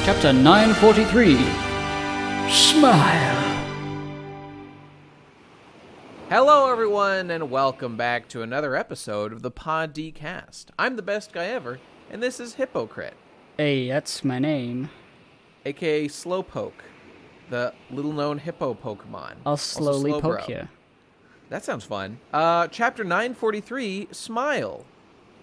Chapter 943. Smile. Hello, everyone, and welcome back to another episode of the Pod D Cast. I'm the best guy ever, and this is Hypocrite, Hey, that's my name. aka Slowpoke, the little-known hippo Pokemon. I'll Also slowly Slowbro. poke you. That sounds fun. Chapter 943, Smile,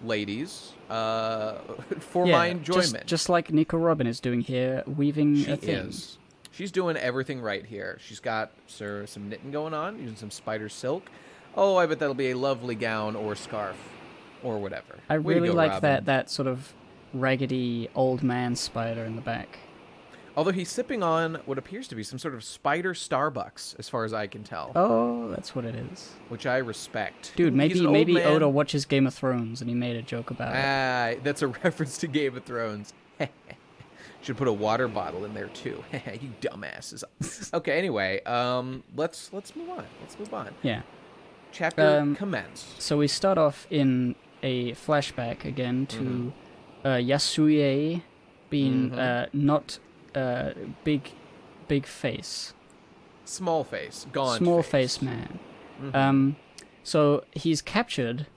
ladies, for my enjoyment. Just like Nico Robin is doing here, weaving She a thing. is. She's doing everything right here. She's got some knitting going on, using some spider silk. Oh, I bet that'll be a lovely gown or scarf or whatever. I Way to really go, like Robin. that sort of raggedy old man spider in the back. Although he's sipping on what appears to be some sort of spider Starbucks, as far as I can tell. Oh, that's what it is. Which I respect. Dude, He's an old maybe man. Oda watches Game of Thrones and he made a joke about it. Ah, that's a reference to Game of Thrones. Should put a water bottle in there too. You dumbasses. Okay, anyway, let's move on. Let's move on. Yeah. Chapter commence. So we start off in a flashback again to Yasuie being not big face. Small face. Gaunt Small face. face man. So he's captured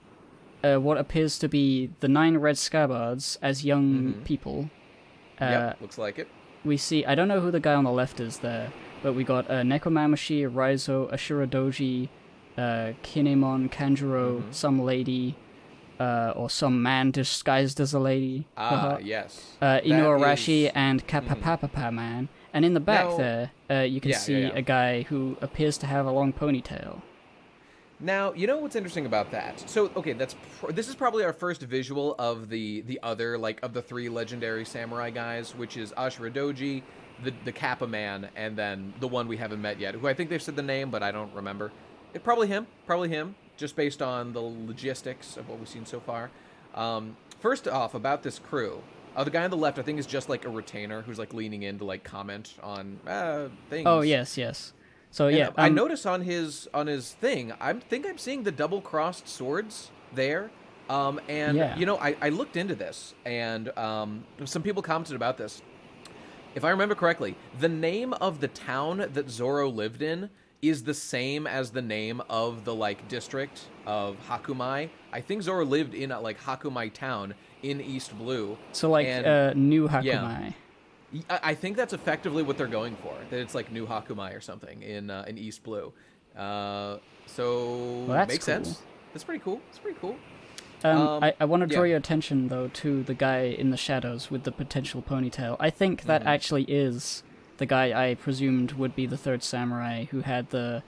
what appears to be the 9 red Scabbards as young people. Yep, looks like it. We see, I don't know who the guy on the left is there, but we got Nekomamushi, Raizo, Ashuradoji, Kinemon, Kanjuro, some lady, or some man disguised as a lady. Yes. Inuarashi is... and Kapapapapa man. And in the back Now- there, you can see a guy who appears to have a long ponytail. Now, you know what's interesting about that? So, okay, this is probably our first visual of the other, like, of the 3 legendary samurai guys, which is Ashuradoji, the Kappa man, and then the one we haven't met yet, who I think they've said the name, but I don't remember. Probably him, just based on the logistics of what we've seen so far. First off, about this crew, the guy on the left, I think, is just, like, a retainer who's, like, leaning in to, like, comment on things. Oh, yes. So, And yeah. I notice on his thing, I'm seeing the double-crossed swords there. You know, I looked into this, and some people commented about this. If I remember correctly, the name of the town that Zoro lived in is the same as the name of the, like, district of Hakumai. I think Zoro lived in, like, Hakumai town in East Blue. So, like, New Hakumai. Yeah. I think that's effectively what they're going for. That it's like New Hakumai or something in East Blue. So that's makes cool. sense. That's pretty cool. I want to draw your attention, though, to the guy in the shadows with the potential ponytail. I think that actually is the guy I presumed would be the 3rd samurai who had the,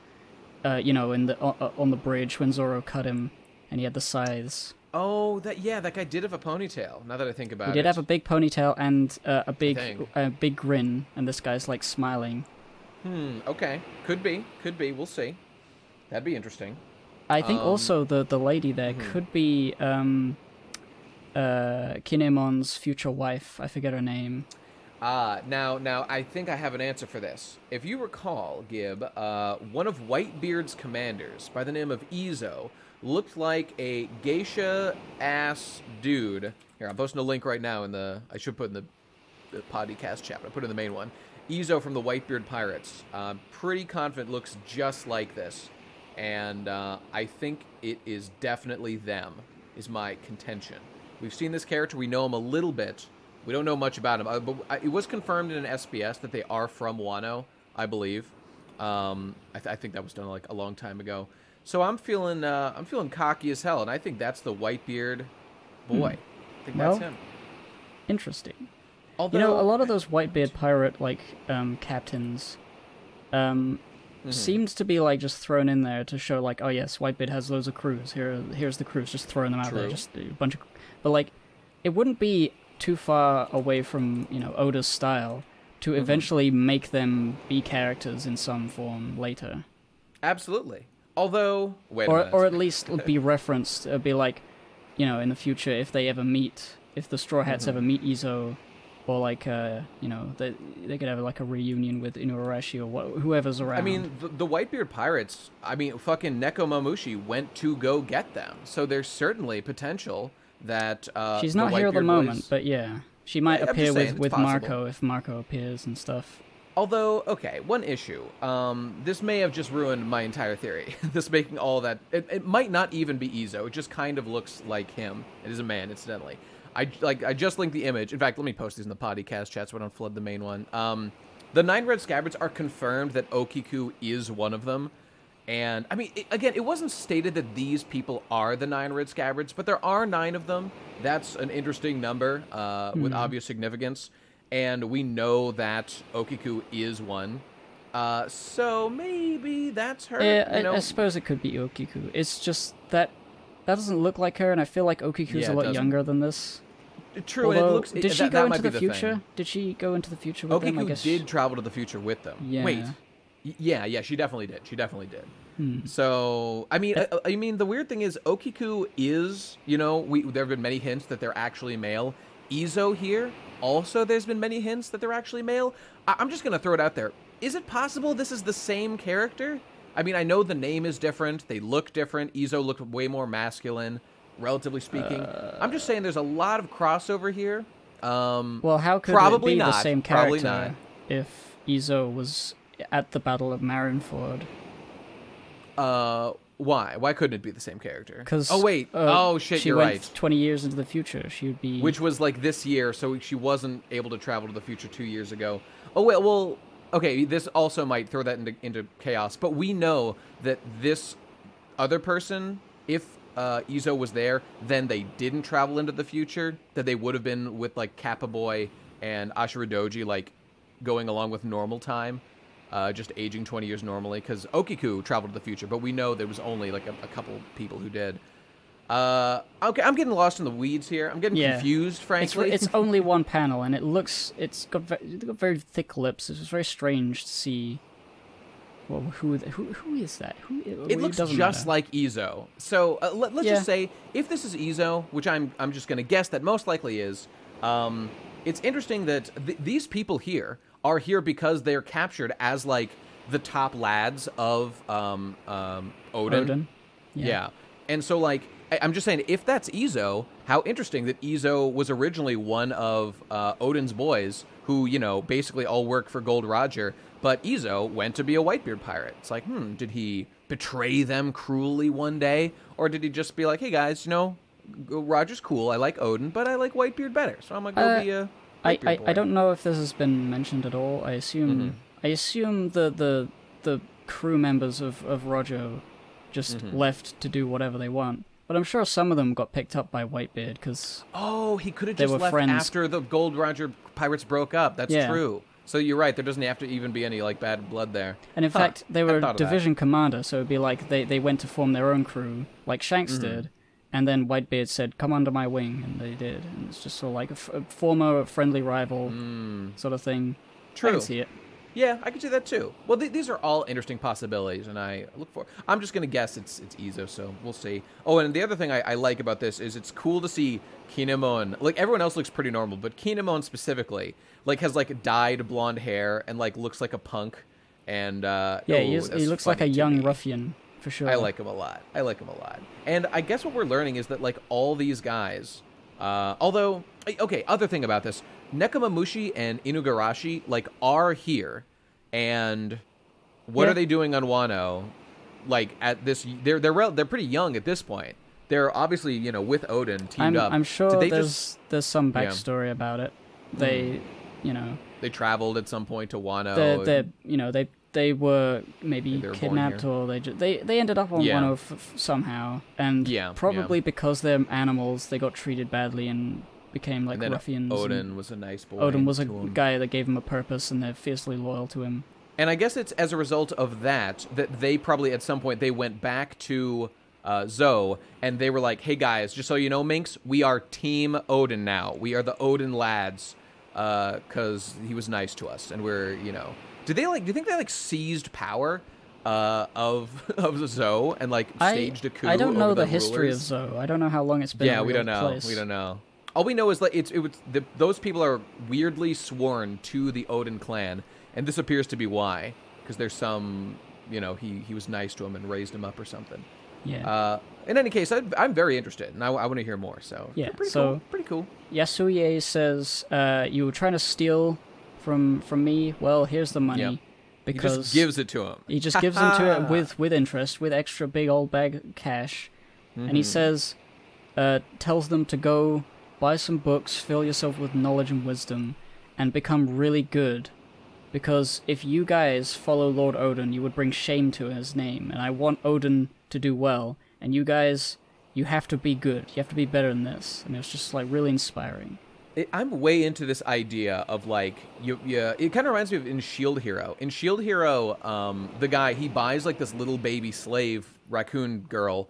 on the bridge when Zoro cut him, and he had the scythes. Oh, that guy did have a ponytail. Now that I think about it, He did have a big ponytail and a big grin, and this guy's like smiling. Okay, could be. We'll see. That'd be interesting. I think also the lady there could be Kinemon's future wife. I forget her name. Now I think I have an answer for this. If you recall, Gib, one of Whitebeard's commanders by the name of Izo looked like a geisha-ass dude. Here, I'm posting a link right now I should put in the podcast chat, but I put it in the main one. Izo from the Whitebeard Pirates. Pretty confident looks just like this. And I think it is definitely them, is my contention. We've seen this character. We know him a little bit. We don't know much about him. But it was confirmed in an SBS that they are from Wano, I believe. I think that was done like a long time ago. So I'm feeling cocky as hell, and I think that's the Whitebeard boy. I think that's him. Interesting. Although, a lot of those Whitebeard pirate captains seemed to be like just thrown in there to show like, oh yes, Whitebeard has loads of crews. Here's the crews, just throwing them out there, just a bunch of. But like, it wouldn't be too far away from Oda's style to eventually make them be characters in some form later. Absolutely. Although, or at least be referenced, be like, in the future, if they ever meet, if the Straw Hats ever meet Izo, or like, they could have like a reunion with Inuarashi or whoever's around. I mean, the Whitebeard Pirates, fucking Nekomamushi went to go get them, so there's certainly potential that she's not here at the moment, but yeah, she might appear with Marco if Marco appears and stuff. Although, okay, one issue. This may have just ruined my entire theory. This making all that... It might not even be Izo. It just kind of looks like him. It is a man, incidentally. I just linked the image. In fact, let me post these in the podcast chat so I don't flood the main one. The 9 red Scabbards are confirmed that Okiku is one of them. And, I mean, again, it wasn't stated that these people are the 9 red Scabbards, but there are 9 of them. That's an interesting number with obvious significance. And we know that Okiku is one. So maybe that's her. I suppose it could be Okiku. It's just that doesn't look like her, and I feel like Okiku's a lot younger than this. True, although, and it looks... Did she go into the future? Did she go into the future with them? Okiku did travel to the future with them. Yeah. Wait. Yeah, she definitely did. So, I mean, the weird thing is Okiku is, there have been many hints that they're actually male. Izo here, also there's been many hints that they're actually male. I'm just going to throw it out there. Is it possible this is the same character? I mean, I know the name is different. They look different. Izo looked way more masculine, relatively speaking. I'm just saying there's a lot of crossover here. Well, how could probably it be not. the same Probably character not. if Izo was at the Battle of Marineford? Why? Why couldn't it be the same character? Because you're right. 20 years into the future. She would be... Which was like this year, so she wasn't able to travel to the future 2 years ago. Oh, well, okay, this also might throw that into chaos, but we know that this other person, if Izo was there, then they didn't travel into the future, that they would have been with, like, Kappa Boy and Ashura Doji, like, going along with normal time. Just aging 20 years normally, because Okiku traveled to the future, but we know there was only like a couple people who did. Okay, I'm getting lost in the weeds here. I'm getting confused, frankly. It's only one panel, and it's got very thick lips. It's very strange to see. Well, who is that? It looks just like Izo. So let's just say if this is Izo, which I'm just going to guess that most likely is. It's interesting that these people here are here because they're captured as, like, the top lads of Oden. Yeah. And so, like, I'm just saying, if that's Izo, how interesting that Izo was originally one of Oden's boys who, basically all work for Gold Roger, but Izo went to be a Whitebeard pirate. It's like, did he betray them cruelly one day? Or did he just be like, hey, guys, Roger's cool, I like Oden, but I like Whitebeard better, so I'm going to go be a... I don't know if this has been mentioned at all. I assume the crew members of Roger just left to do whatever they want. But I'm sure some of them got picked up by Whitebeard because he could have just left after the Gold Roger pirates broke up. That's true. So you're right. There doesn't have to even be any like bad blood there. And in fact, they were division commander, so it'd be like they went to form their own crew, like Shanks did. And then Whitebeard said, come under my wing, and they did. And it's just sort of like a former friendly rival sort of thing. True. I can see it. Yeah, I can see that too. Well, these are all interesting possibilities, and I look for... I'm just going to guess it's Izo, so we'll see. Oh, and the other thing I like about this is it's cool to see Kinemon... Like, everyone else looks pretty normal, but Kinemon specifically, like, has, like, dyed blonde hair and, like, looks like a punk. And, he looks like a young ruffian. For sure. I like him a lot. And I guess what we're learning is that, like, all these guys, although, okay, other thing about this, Nekomamushi and Inugarashi, like, are here, and what are they doing on Wano? Like, at this, they're pretty young at this point. They're obviously, with Oden teamed up. I'm sure there's some backstory about it. They, They traveled at some point to Wano. They were maybe kidnapped, or they ended up on Wano somehow, and probably because they're animals, they got treated badly and became like ruffians. Odin was a nice boy. Odin was a guy that gave him a purpose, and they're fiercely loyal to him. And I guess it's as a result of that they probably at some point they went back to Zoe, and they were like, "Hey guys, just so you know, Minx, we are Team Odin now. We are the Odin lads, because he was nice to us, and we're Do you think they seized power of Zoe and staged a coup? I don't know the history rulers? of Zoe. I don't know how long it's been. Yeah, we don't know. Place. We don't know. All we know is those people are weirdly sworn to the Odin clan, and this appears to be why, because there's some he was nice to him and raised him up or something. Yeah. In any case, I'm very interested, and I want to hear more. So yeah, pretty cool. Yasuye says, "You were trying to steal from me. Well, here's the money." Yep. Because he just gives it to him. He just gives him to it with interest, with extra big old bag of cash, and he says, tells them to go buy some books, fill yourself with knowledge and wisdom, and become really good. Because if you guys follow Lord Oden, you would bring shame to his name, and I want Oden to do well. And you guys, you have to be good. You have to be better than this. And it was just, like, really inspiring. I'm way into this idea of, like, it kind of reminds me of in Shield Hero. In Shield Hero, the guy, he buys, like, this little baby slave raccoon girl,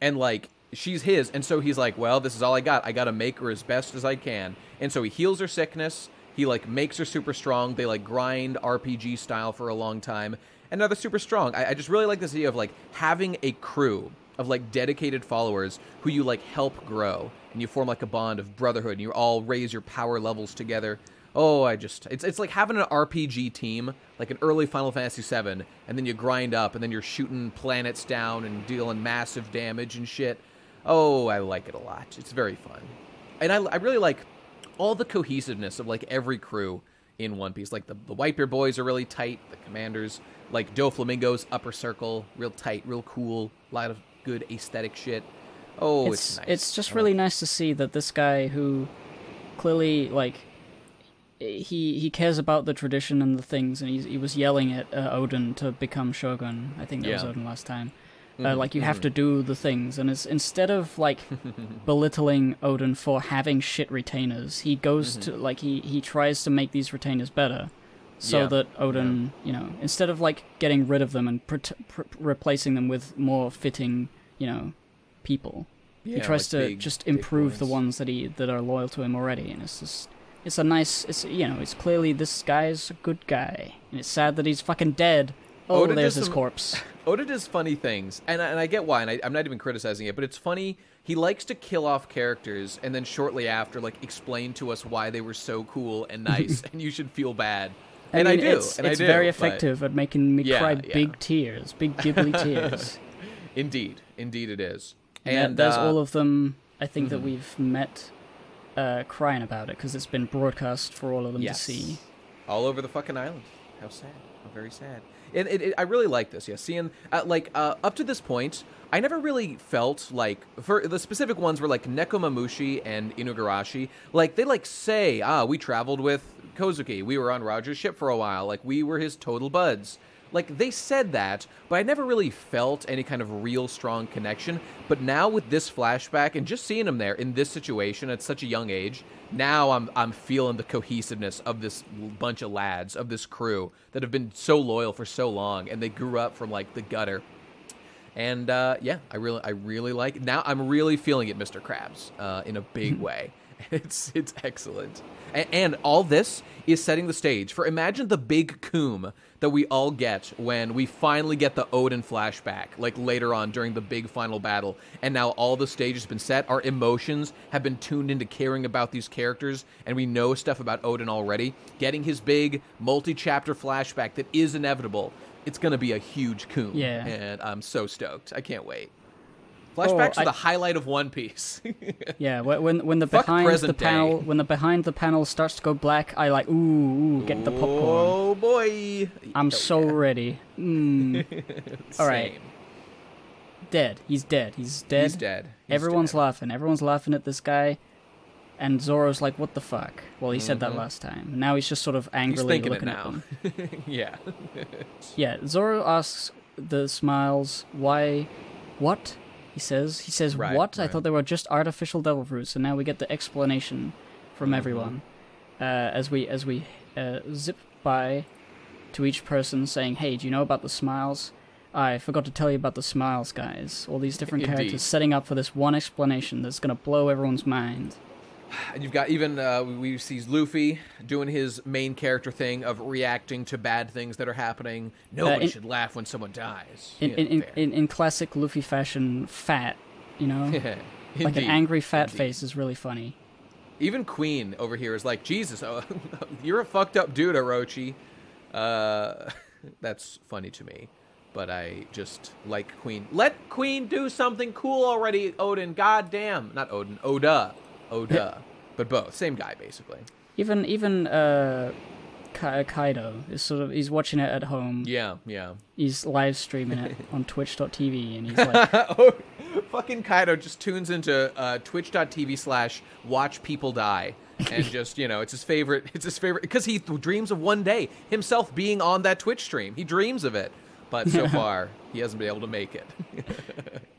and, like, she's his. And so he's like, well, this is all I got. I got to make her as best as I can. And so he heals her sickness. He, like, makes her super strong. They, like, grind RPG style for a long time. And now they're super strong. I just really like this idea of, like, having a crew of, like, dedicated followers who you, like, help grow, and you form, like, a bond of brotherhood, and you all raise your power levels together. Oh, it's like having an RPG team, like an early Final Fantasy VII, and then you grind up, and then you're shooting planets down and dealing massive damage and shit. Oh, I like it a lot. It's very fun. And I really like all the cohesiveness of, like, every crew in One Piece. Like, the Whitebeard boys are really tight, the commanders, like, Doflamingo's upper circle, real tight, real cool, a lot of good aesthetic shit. Oh, it's nice. It's just really nice to see that this guy who clearly, like, he cares about the tradition and the things, and he was yelling at Oden to become shogun. I think that was Oden last time. Like, you have to do the things, and it's, instead of, like, belittling Oden for having shit retainers, he goes to, like, he tries to make these retainers better. So that Oden, you know, instead of, like, getting rid of them and replacing them with more fitting, you know, people, he tries like to just improve the ones that are loyal to him already. And it's just, it's a nice, it's, you know, it's clearly this guy's a good guy, and it's sad that he's fucking dead. Oh, Oden there's his corpse. Oda does funny things, and I get why, and I'm not even criticizing it, but it's funny. He likes to kill off characters, and then shortly after, like, explain to us why they were so cool and nice, and you should feel bad. And I do. It's very effective at making me cry big tears, big Ghibli tears. Indeed it is. And there's all of them, I think, that we've met crying about it, because it's been broadcast for all of them to see. All over the fucking island. How sad. How very sad. And I really like this, seeing, up to this point, I never really felt like, for the specific ones were, like, Nekomamushi and Inugarashi, like, they, like, say, we traveled with Kozuki, we were on Roger's ship for a while, like, we were his total buds. Like, they said that, but I never really felt any kind of real strong connection. But now with this flashback and just seeing him there in this situation at such a young age, now I'm feeling the cohesiveness of this bunch of lads, of this crew that have been so loyal for so long, and they grew up from, like, the gutter. And I really like it. Now I'm really feeling it, Mr. Krabs, in a big way. It's excellent. And all this is setting the stage for, imagine the big coom that we all get when we finally get the Oden flashback, like later on during the big final battle. And now all the stage has been set. Our emotions have been tuned into caring about these characters, and we know stuff about Oden already. Getting his big multi-chapter flashback that is inevitable. It's going to be a huge coom. Yeah. And I'm so stoked. I can't wait. Flashbacks are the highlight of One Piece. Yeah, when the behind the panel starts to go black, I like get the popcorn. Oh boy! I'm so ready. All right. Dead. He's dead. He's dead. Everyone's laughing. Everyone's laughing at this guy, and Zoro's like, "What the fuck?" Well, he said that last time. Now he's just sort of angrily looking at them. Yeah. Yeah. Zoro asks the Smiles, "Why? What?" He says, right, what? Right. I thought they were just artificial devil fruits, and now we get the explanation from everyone. As we zip by to each person saying, hey, do you know about the Smiles? I forgot to tell you about the Smiles, guys. All these different characters setting up for this one explanation that's going to blow everyone's mind. And you've got even, we see Luffy doing his main character thing of reacting to bad things that are happening. Nobody should laugh when someone dies. In classic Luffy fashion, fat, you know? Like an angry fat face is really funny. Even Queen over here is like, Jesus, you're a fucked up dude, Orochi. That's funny to me. but I just like Queen. Let Queen do something cool already, Oden. Goddamn. Not Oden. Oda. But both. Same guy, basically. Even Kaido is he's watching it at home. Yeah. He's live streaming it on twitch.tv, and he's like... Fucking Kaido just tunes into twitch.tv/watch people die. And just, it's his favorite, because he dreams of one day himself being on that Twitch stream. He dreams of it. But so far, he hasn't been able to make it.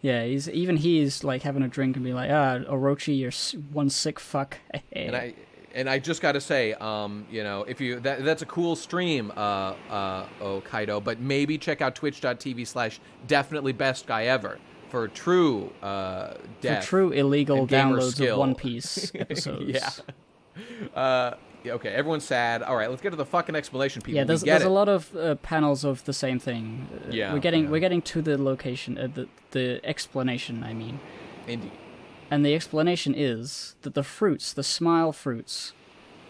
Yeah, he's like having a drink and be like, Orochi, you're one sick fuck. And I just got to say, if that's a cool stream, Kaido, but maybe check out twitch.tv/definitely best guy ever for true death. For true illegal downloads skill. of One Piece episodes. Okay, everyone's sad. All right, let's get to the fucking explanation, people. Yeah, there's a lot of panels of the same thing. We're getting to the location, the explanation, I mean. Indeed. And the explanation is that the fruits, the smile fruits,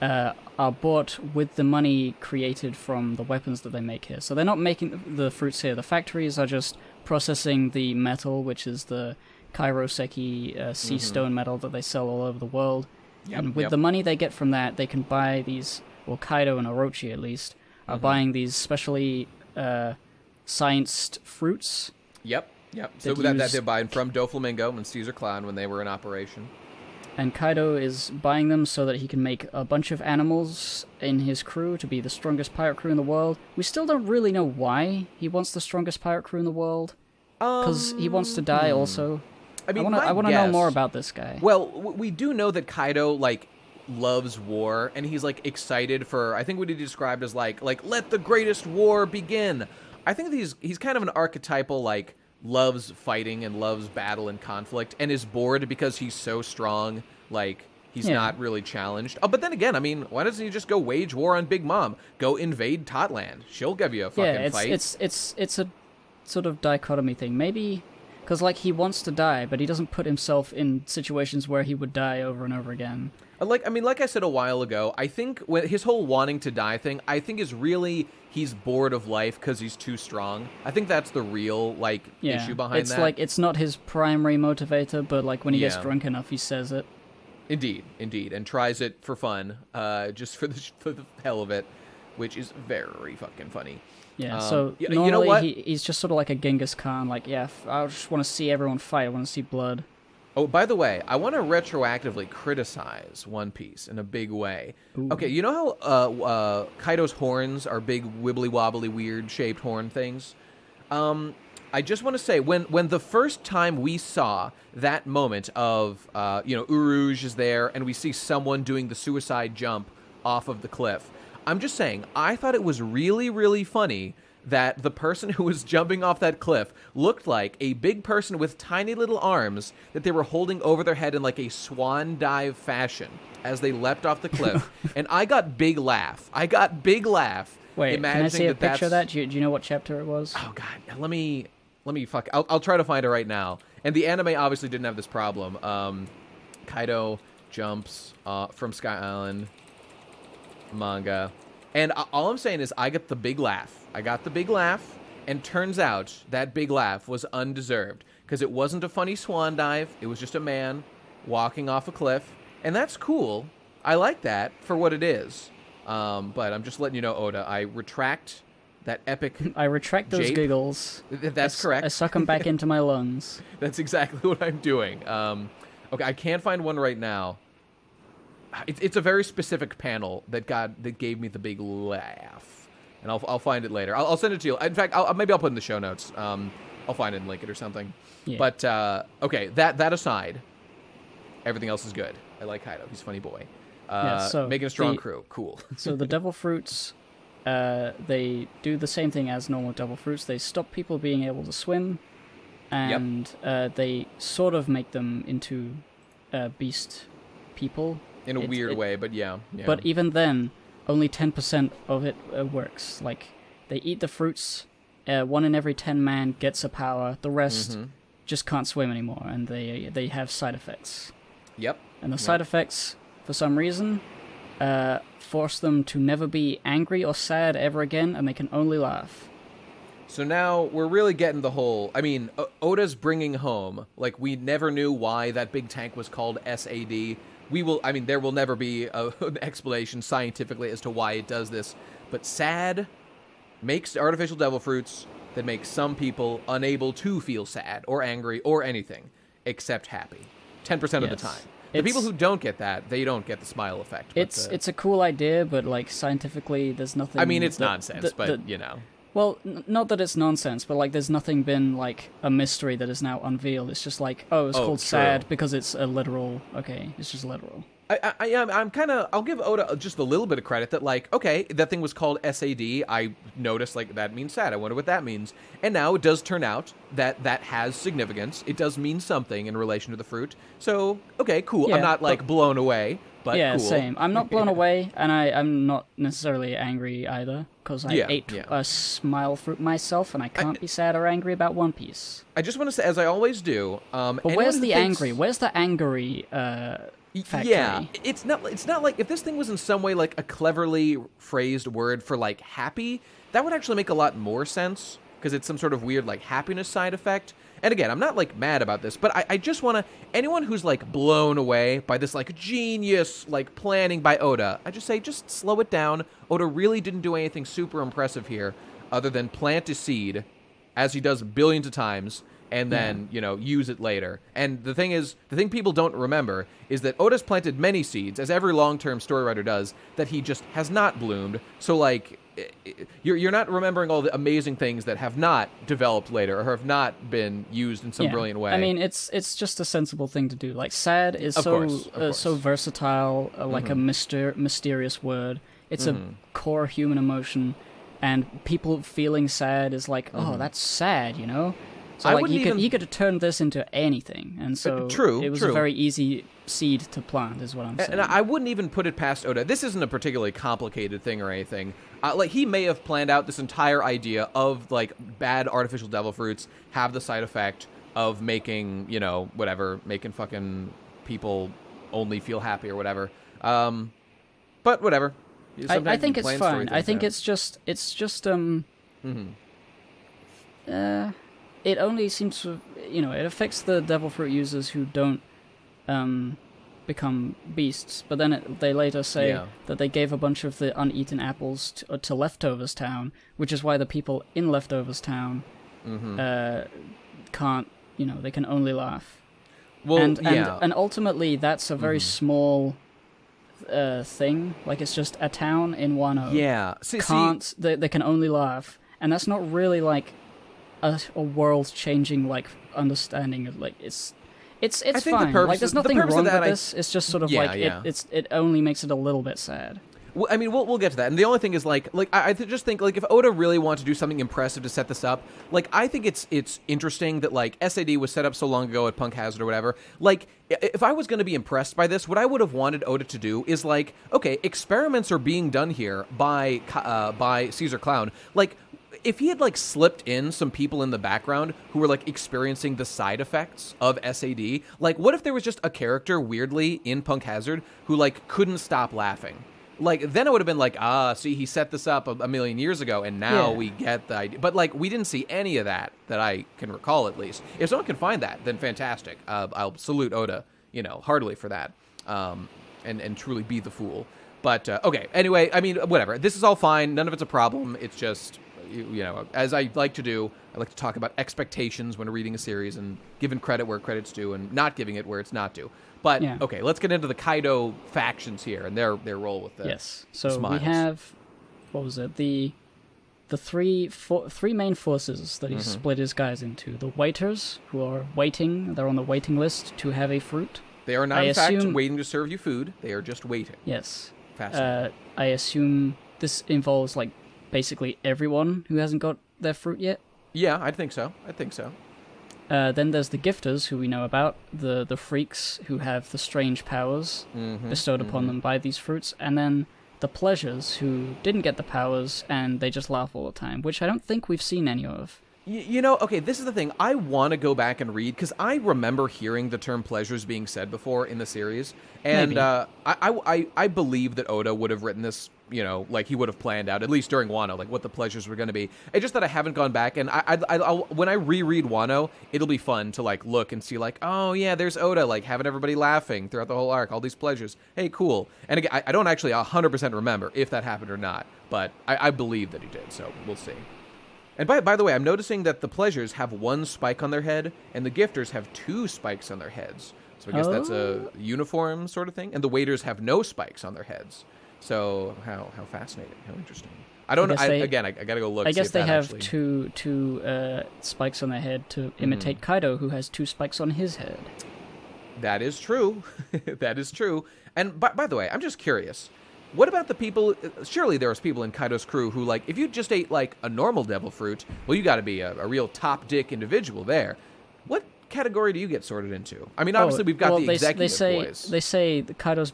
are bought with the money created from the weapons that they make here. So they're not making the fruits here. The factories are just processing the metal, which is the Kairoseki sea stone metal that they sell all over the world. And with the money they get from that, they can buy these, well, Kaido and Orochi at least, are buying these specially scienced fruits. Yep. So that they're buying from Doflamingo and Caesar Clown when they were in operation. And Kaido is buying them so that he can make a bunch of animals in his crew to be the strongest pirate crew in the world. We still don't really know why he wants the strongest pirate crew in the world. Because he wants to die also. I want to know more about this guy. Well, we do know that Kaido, loves war, and he's, excited for, I think what he described as, let the greatest war begin. I think that he's kind of an archetypal, loves fighting and loves battle and conflict, and is bored because he's so strong, he's not really challenged. Oh, but then again, why doesn't he just go wage war on Big Mom? Go invade Totland. She'll give you a fucking fight. It's a sort of dichotomy thing. Maybe... Because, he wants to die, but he doesn't put himself in situations where he would die over and over again. Like I said a while ago, I think his whole wanting to die thing, I think is really he's bored of life because he's too strong. I think that's the real, issue behind that. It's not his primary motivator, but, when he gets drunk enough, he says it. Indeed, and tries it for fun, just for the hell of it, which is very fucking funny. Yeah, so normally you know what? He's just sort of like a Genghis Khan, I just want to see everyone fight, I want to see blood. Oh, by the way, I want to retroactively criticize One Piece in a big way. Ooh. Okay, you know how Kaido's horns are big, wibbly-wobbly, weird-shaped horn things? I just want to say, when the first time we saw that moment of, Urouge is there, and we see someone doing the suicide jump off of the cliff, I'm just saying, I thought it was really, really funny that the person who was jumping off that cliff looked like a big person with tiny little arms that they were holding over their head in a swan dive fashion as they leapt off the cliff. And I got big laugh. Wait, can I see a picture of that? Do you know what chapter it was? Oh, God. Let me I'll try to find it right now. And the anime obviously didn't have this problem. Kaido jumps from Sky Island. Manga. And all I'm saying is I got the big laugh, and turns out that big laugh was undeserved, because it wasn't a funny swan dive, it was just a man walking off a cliff, and that's cool. I like that for what it is. But I'm just letting you know, Oda, I retract that epic I retract those jape. Giggles. That's correct. I suck them back into my lungs. That's exactly what I'm doing. Okay, I can't find one right now. It's a very specific panel that gave me the big laugh, and I'll find it later. I'll send it to you. In fact, maybe I'll put it in the show notes. I'll find it and link it or something. Yeah. But okay, that aside, everything else is good. I like Kaido. He's a funny boy. So making a strong crew, cool. So the devil fruits, they do the same thing as normal devil fruits. They stop people being able to swim, and they sort of make them into beast people. In a weird way, but yeah. But even then, only 10% of it works. They eat the fruits, 1 in every 10 man gets a power, the rest just can't swim anymore, and they have side effects. Yep. And the side effects, for some reason, force them to never be angry or sad ever again, and they can only laugh. So now we're really getting the whole... I mean, Oda's bringing home. Like, we never knew why that big tank was called SAD. There will never be an explanation scientifically as to why it does this. But sad makes artificial devil fruits that make some people unable to feel sad or angry or anything except happy. 10% of the time. The people who don't get that, they don't get the smile effect. It's a cool idea, but like scientifically, there's nothing. I mean, it's nonsense, but you know. Well, not that it's nonsense, but like there's nothing been like a mystery that is now unveiled. It's just like, it's called sad because it's a literal. Okay, it's just literal. I'll give Oda just a little bit of credit that, like, okay, that thing was called SAD. I noticed, like, that means sad. I wonder what that means. And now it does turn out that that has significance. It does mean something in relation to the fruit. So, okay, cool. Yeah, I'm not, like, blown away, but yeah, cool. Same. I'm not blown away, and I'm not necessarily angry either, because I ate a smile fruit myself, and I can't be sad or angry about One Piece. I just want to say, as I always do... but where's the angry? Where's the angry... factory. Yeah, it's not like if this thing was in some way like a cleverly phrased word for like happy, that would actually make a lot more sense because it's some sort of weird like happiness side effect. And again, I'm not like mad about this, but I just want to anyone who's like blown away by this like genius like planning by Oda, I just say just slow it down. Oda really didn't do anything super impressive here other than plant a seed as he does billions of times. And then, use it later. And the thing people don't remember is that Oda's planted many seeds, as every long-term story writer does, that he just has not bloomed. So, like, you're not remembering all the amazing things that have not developed later or have not been used in some brilliant way. I mean, it's just a sensible thing to do. Like, sad is so versatile, like a mysterious word. It's a core human emotion, and people feeling sad is like, oh, that's sad, you know? So like you could turn this into anything, and so it was a very easy seed to plant, is what I'm saying. And I wouldn't even put it past Oda. This isn't a particularly complicated thing or anything. Like he may have planned out this entire idea of like bad artificial devil fruits have the side effect of making making fucking people only feel happy or whatever. But whatever. I think it's fine. I think it's just it only seems to, it affects the devil fruit users who don't become beasts. But then they later say that they gave a bunch of the uneaten apples to Leftovers Town, which is why the people in Leftovers Town can't, they can only laugh. Well, and ultimately that's a very small thing. Like it's just a town in Wano. Yeah. They can only laugh. And that's not really like a world-changing like understanding of like it's fine. Like there's nothing wrong with this. It's just sort of it only makes it a little bit sad. Well, I mean, we'll get to that. And the only thing is like I just think like if Oda really wanted to do something impressive to set this up, like I think it's interesting that like SAD was set up so long ago at Punk Hazard or whatever. Like if I was going to be impressed by this, what I would have wanted Oda to do is like, okay, experiments are being done here by Caesar Clown. Like if he had like slipped in some people in the background who were like experiencing the side effects of SAD, like what if there was just a character weirdly in Punk Hazard who like couldn't stop laughing? Like then it would have been like, see, he set this up a million years ago and now we get the idea. But like we didn't see any of that I can recall at least. If someone can find that, then fantastic. I'll salute Oda, heartily for that. And truly be the fool. But okay, anyway, I mean, whatever. This is all fine. None of it's a problem. It's just as I like to do, I like to talk about expectations when reading a series and giving credit where credit's due and not giving it where it's not due. But, okay, let's get into the Kaido factions here and their role with the Yes, so smiles. We have, what was it, the three main forces that he split his guys into. The waiters, who are waiting, they're on the waiting list to have a fruit. They are not, in fact, waiting to serve you food. They are just waiting. Yes. Fascinating. I assume this involves, like, basically everyone who hasn't got their fruit yet. Yeah, I think so. Then there's the gifters, who we know about, the freaks who have the strange powers bestowed upon them by these fruits, and then the pleasures who didn't get the powers and they just laugh all the time, which I don't think we've seen any of Okay, this is the thing. I want to go back and read, because I remember hearing the term pleasures being said before in the series, and I believe that Oda would have written this, like he would have planned out, at least during Wano, like what the pleasures were going to be. It's just that I haven't gone back, and I'll when I reread Wano, it'll be fun to like look and see like, oh yeah, there's Oda, like having everybody laughing throughout the whole arc, all these pleasures. Hey, cool. And again, I don't actually 100% remember if that happened or not, but I believe that he did, so we'll see. And by the way, I'm noticing that the pleasures have 1 spike on their head, and the gifters have 2 spikes on their heads. So I guess that's a uniform sort of thing. And the waiters have no spikes on their heads. So how fascinating, how interesting. I don't know. I gotta go look. I guess they have actually... two spikes on their head to imitate Kaido, who has 2 spikes on his head. That is true. That is true. And by the way, I'm just curious. What about the people, surely there's people in Kaido's crew who, like, if you just ate, like, a normal devil fruit, well, you gotta be a real top-dick individual there. What category do you get sorted into? I mean, obviously, we've got the executive boys. They say the Kaido's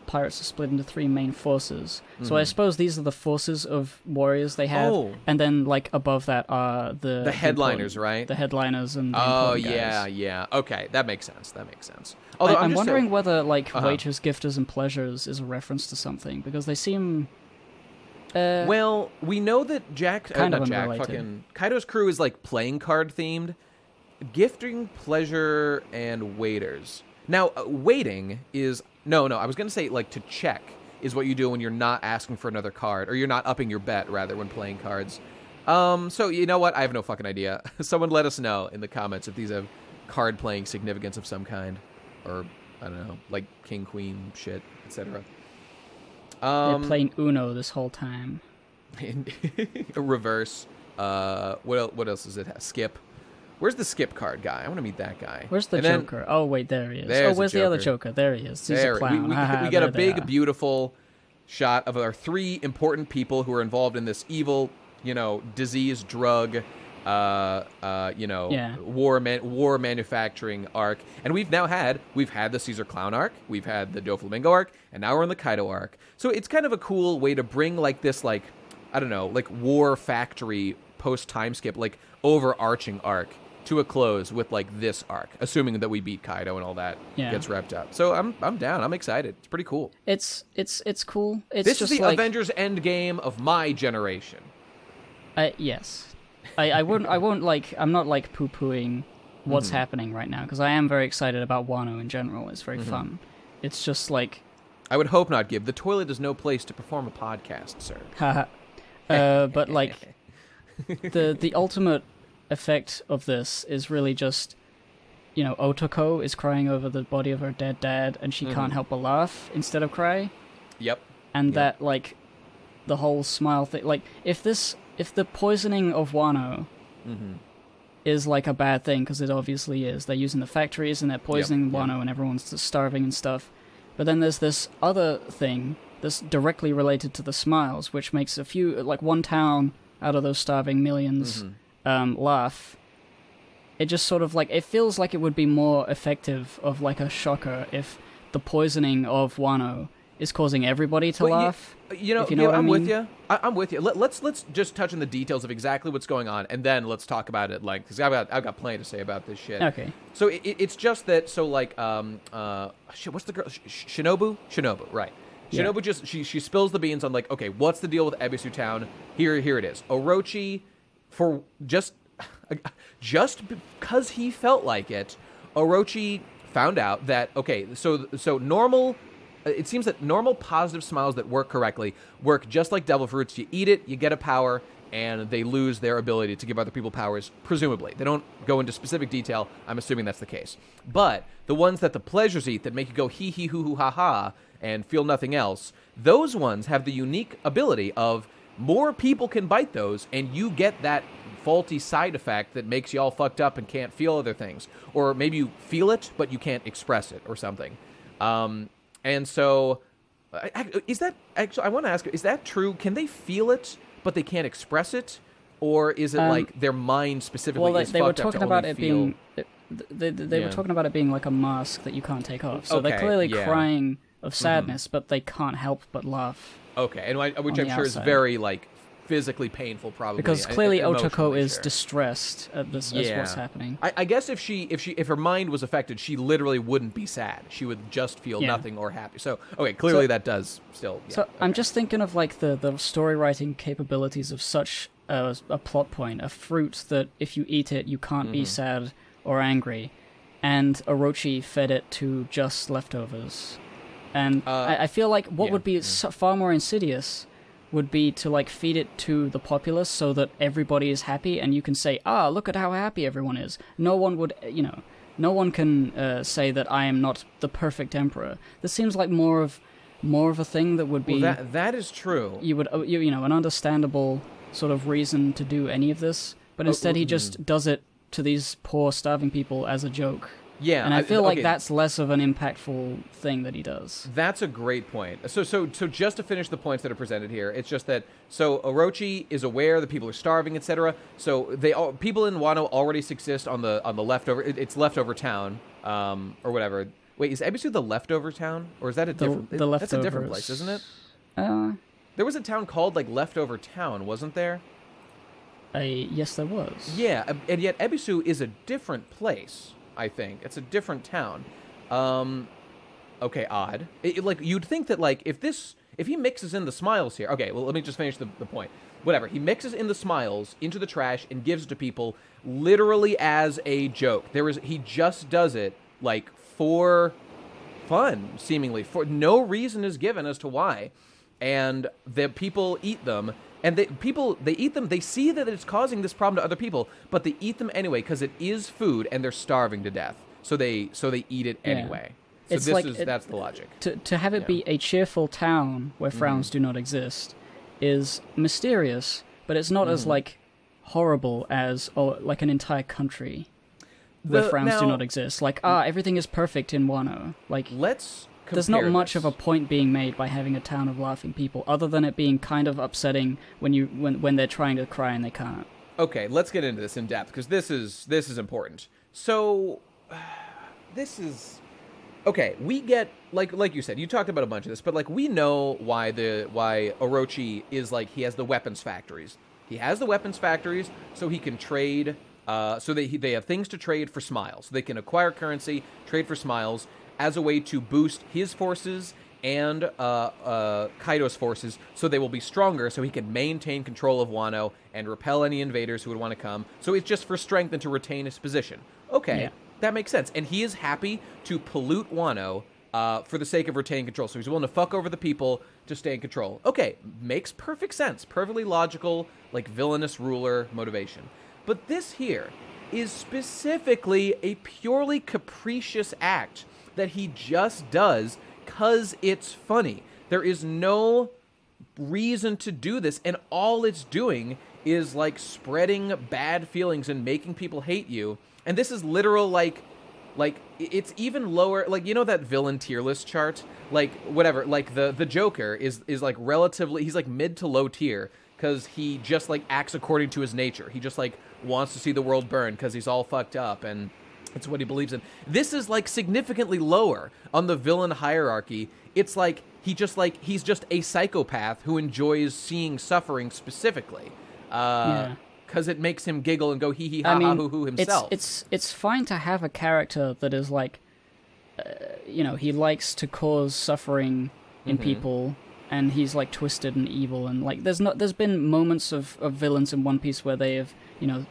pirates are split into 3 main forces. So I suppose these are the forces of warriors they have. Oh. And then, like, above that are the headliners, right? The headliners and the guys. Yeah. Okay, that makes sense. Although I'm wondering whether, like, waiters, gifters, and pleasures is a reference to something, because they seem... well, we know that fucking Kaido's crew is, like, playing card themed. Gifting, pleasure, and waiters. Now, waiting is... No, I was going to say, like, to check is what you do when you're not asking for another card, or you're not upping your bet, rather, when playing cards. So, you know what? I have no fucking idea. Someone let us know in the comments if these have card-playing significance of some kind. Or, I don't know, like king, queen, shit, etc. They're playing Uno this whole time. Reverse. What else does it have? Skip. Where's the skip card guy? I want to meet that guy. Where's the Joker? Oh, wait, there he is. Where's the other Joker? There he is. He's a clown. We get a big, beautiful shot of our 3 important people who are involved in this evil, disease, drug, war manufacturing arc. And we've had the Caesar Clown arc, we've had the Doflamingo arc, and now we're in the Kaido arc. So it's kind of a cool way to bring, like, this, like, I don't know, like, war factory post-time skip, like, overarching arc to a close with, like, this arc, assuming that we beat Kaido and all that gets wrapped up. So I'm down. I'm excited. It's pretty cool. It's cool. This is the Avengers Endgame of my generation. Yes. I won't like, I'm not like poo-pooing what's happening right now, because I am very excited about Wano in general. It's very fun. It's just like... I would hope not, Gib. The toilet is no place to perform a podcast, sir. But like, the ultimate effect of this is really just, Otoko is crying over the body of her dead dad, and she can't help but laugh instead of cry. Yep. And that, like, the whole smile thing, like, if the poisoning of Wano is, like, a bad thing, because it obviously is. They're using the factories, and they're poisoning Wano, and everyone's just starving and stuff. But then there's this other thing that's directly related to the smiles, which makes one town out of those starving millions laugh. It just sort of, like, it feels like it would be more effective of, like, a shocker if the poisoning of Wano is causing everybody to laugh. I'm with you. I'm with you. Let's just touch on the details of exactly what's going on, and then let's talk about it. Like, because I've got plenty to say about this shit. Okay. So it's just that. So like, what's the girl? Shinobu, right? Yeah. Shinobu just she spills the beans on, like, okay, what's the deal with Ebisu Town? Here it is. Orochi, for just because he felt like it, Orochi found out that, okay, so normal. It seems that normal positive smiles that work correctly work just like devil fruits. You eat it, you get a power, and they lose their ability to give other people powers, presumably. They don't go into specific detail. I'm assuming that's the case. But the ones that the pleasures eat that make you go hee hee hoo hoo ha ha and feel nothing else, those ones have the unique ability of more people can bite those, and you get that faulty side effect that makes you all fucked up and can't feel other things. Or maybe you feel it, but you can't express it or something. And so, is that actually? I want to ask: is that true? Can they feel it, but they can't express it, or is it like their mind specifically is fucked up to only feel? They were talking about it being like a mask that you can't take off. So they're clearly crying of sadness, but they can't help but laugh. Okay, and which I'm sure is very, like, physically painful, probably. Because clearly Otoko is sure. distressed at this as what's happening. I guess if her mind was affected, she literally wouldn't be sad. She would just feel nothing or happy. So okay, clearly that does still. Yeah, I'm just thinking of like the story writing capabilities of such a plot point, a fruit that if you eat it, you can't be sad or angry, and Orochi fed it to just leftovers. And I feel like what would be far more insidious would be to like feed it to the populace so that everybody is happy, and you can say, look at how happy everyone is. No one would, no one can say that I am not the perfect emperor. This seems like more of a thing that would be... Well, that is true. You would, an understandable sort of reason to do any of this, but instead he just does it to these poor starving people as a joke. Yeah, and I feel like that's less of an impactful thing that he does. That's a great point. So just to finish the points that are presented here, it's just that Orochi is aware that people are starving, etc. So people in Wano already subsist on the leftover. It's leftover town, or whatever. Wait, is Ebisu the leftover town, or is that a different? That's a different place, isn't it? There was a town called like Leftover Town, wasn't there? Yes, there was. Yeah, and yet Ebisu is a different place. I think it's a different town. Okay, odd. Like you'd think that like if he mixes in the smiles here. Okay, well let me just finish the point. Whatever. He mixes in the smiles into the trash and gives it to people literally as a joke. He just does it like for fun, seemingly. For no reason is given as to why. And the people eat them. And they eat them, they see that it's causing this problem to other people, but they eat them anyway because it is food and they're starving to death. So they eat it anyway. So that's the logic. To have it be a cheerful town where frowns do not exist is mysterious, but it's not as like horrible as like an entire country where frowns do not exist. Like everything is perfect in Wano. Like there's not much of a point being made by having a town of laughing people, other than it being kind of upsetting when they're trying to cry and they can't. Okay, let's get into this in depth because this is important. So, okay. We get like you said, you talked about a bunch of this, but like we know why Orochi is like he has the weapons factories. He has the weapons factories so he can trade. So they have things to trade for smiles. So they can acquire currency, trade for smiles, as a way to boost his forces and Kaido's forces so they will be stronger so he can maintain control of Wano and repel any invaders who would want to come. So it's just for strength and to retain his position. Okay, that makes sense. And he is happy to pollute Wano for the sake of retaining control. So he's willing to fuck over the people to stay in control. Okay, makes perfect sense. Perfectly logical, like villainous ruler motivation. But this here is specifically a purely capricious act that he just does because it's funny. There is no reason to do this, and all it's doing is like spreading bad feelings and making people hate you. And this is literal like it's even lower, like you know that villain tier list chart, like whatever, like the Joker is like relatively, he's like mid to low tier because he just like acts according to his nature. He just like wants to see the world burn because he's all fucked up and it's what he believes in. This is like significantly lower on the villain hierarchy. It's like he's just a psychopath who enjoys seeing suffering specifically. Because it makes him giggle and go hee hee ha ha hoo hoo himself. It's fine to have a character that is like, he likes to cause suffering in people, and he's like twisted and evil, and like there's been moments of villains in One Piece where they have